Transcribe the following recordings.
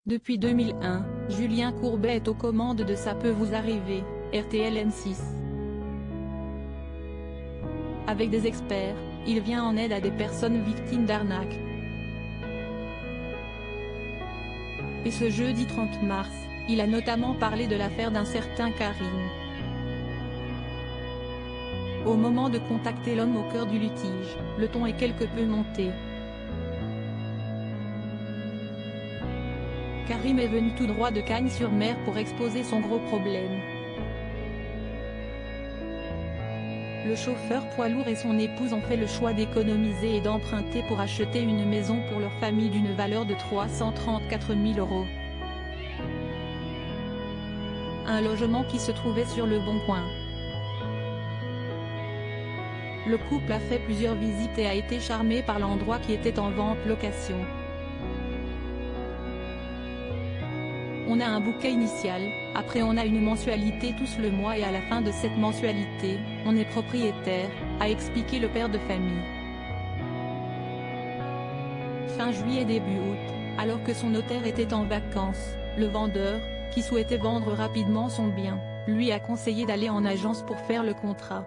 Depuis 2001, Julien Courbet est aux commandes de Ça peut vous arriver, RTL M6. Avec des experts, il vient en aide à des personnes victimes d'arnaques. Et ce jeudi 30 mars, il a notamment parlé de l'affaire d'un certain Karim. Au moment de contacter l'homme au cœur du litige, le ton est quelque peu monté. Karim est venu tout droit de Cagnes-sur-Mer pour exposer son gros problème. Le chauffeur poids lourd et son épouse ont fait le choix d'économiser et d'emprunter pour acheter une maison pour leur famille d'une valeur de 334 000 €. Un logement qui se trouvait sur le Bon Coin. Le couple a fait plusieurs visites et a été charmé par l'endroit qui était en vente-location. On a un bouquet initial, après on a une mensualité tous le mois et à la fin de cette mensualité, on est propriétaire, a expliqué le père de famille. Fin juillet début août, alors que son notaire était en vacances, le vendeur, qui souhaitait vendre rapidement son bien, lui a conseillé d'aller en agence pour faire le contrat.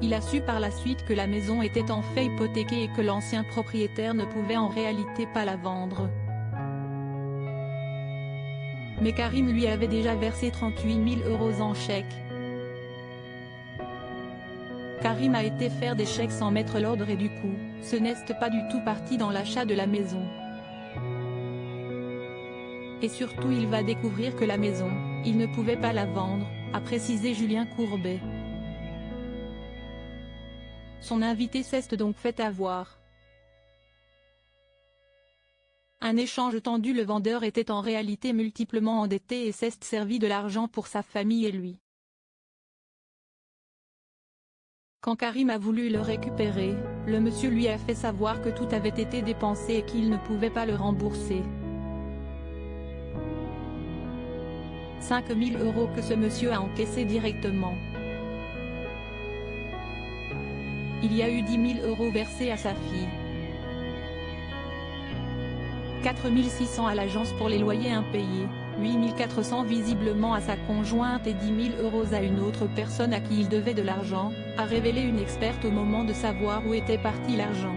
Il a su par la suite que la maison était en fait hypothéquée et que l'ancien propriétaire ne pouvait en réalité pas la vendre. Mais Karim lui avait déjà versé 38 000 € en chèque. Karim a été faire des chèques sans mettre l'ordre et du coup, ce n'est pas du tout parti dans l'achat de la maison. Et surtout il va découvrir que la maison, il ne pouvait pas la vendre, a précisé Julien Courbet. Son invité s'est donc fait avoir. Un échange tendu. Le vendeur était en réalité multiplement endetté et s'est servi de l'argent pour sa famille et lui. Quand Karim a voulu le récupérer, le monsieur lui a fait savoir que tout avait été dépensé et qu'il ne pouvait pas le rembourser. 5 000 € que ce monsieur a encaissé directement. Il y a eu 10 000 € versés à sa fille. 4 600 à l'agence pour les loyers impayés, 8 400 visiblement à sa conjointe et 10 000 € à une autre personne à qui il devait de l'argent, a révélé une experte au moment de savoir où était parti l'argent.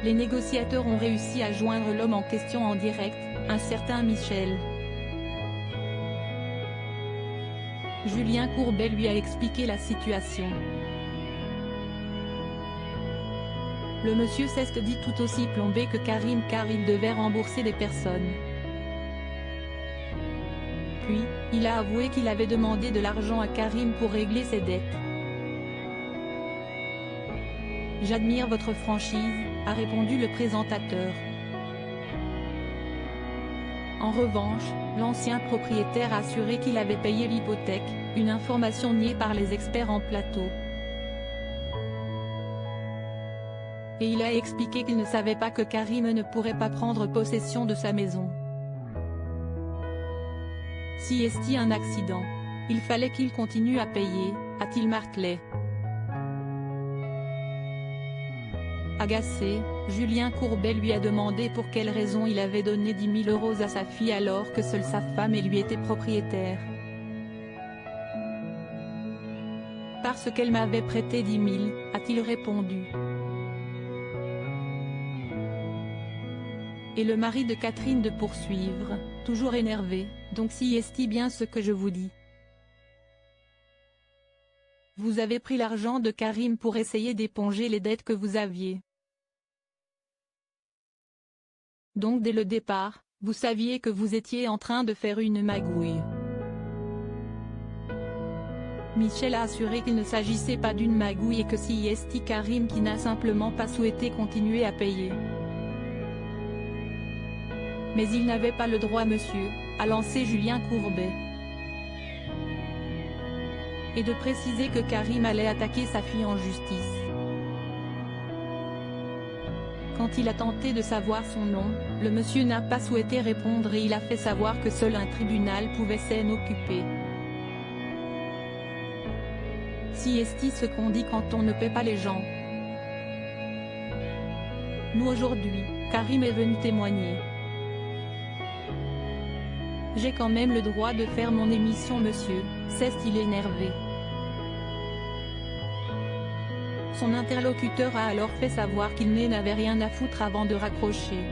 Les négociateurs ont réussi à joindre l'homme en question en direct, un certain Michel. Julien Courbet lui a expliqué la situation. Le monsieur s'est dit tout aussi plombé que Karim car il devait rembourser des personnes. Puis, il a avoué qu'il avait demandé de l'argent à Karim pour régler ses dettes. « J'admire votre franchise », a répondu le présentateur. En revanche, l'ancien propriétaire a assuré qu'il avait payé l'hypothèque, une information niée par les experts en plateau. Et il a expliqué qu'il ne savait pas que Karim ne pourrait pas prendre possession de sa maison. Si est-il un accident, il fallait qu'il continue à payer, a-t-il martelé. Agacé, Julien Courbet lui a demandé pour quelle raison il avait donné 10 000 € à sa fille alors que seule sa femme et lui étaient propriétaires. Parce qu'elle m'avait prêté 10 000, a-t-il répondu. Et le mari de Catherine de poursuivre, toujours énervé, donc si est-il bien ce que je vous dis. Vous avez pris l'argent de Karim pour essayer d'éponger les dettes que vous aviez. Donc dès le départ, vous saviez que vous étiez en train de faire une magouille. Michel a assuré qu'il ne s'agissait pas d'une magouille et que si est Karim qui n'a simplement pas souhaité continuer à payer. Mais il n'avait pas le droit monsieur, a lancé Julien Courbet. Et de préciser que Karim allait attaquer sa fille en justice. Quand il a tenté de savoir son nom, le monsieur n'a pas souhaité répondre et il a fait savoir que seul un tribunal pouvait s'en occuper. Si est ce qu'on dit quand on ne paie pas les gens. Nous aujourd'hui, Karim est venu témoigner. J'ai quand même le droit de faire mon émission monsieur, s'est-il énervé. Son interlocuteur a alors fait savoir qu'il n'avait rien à foutre avant de raccrocher.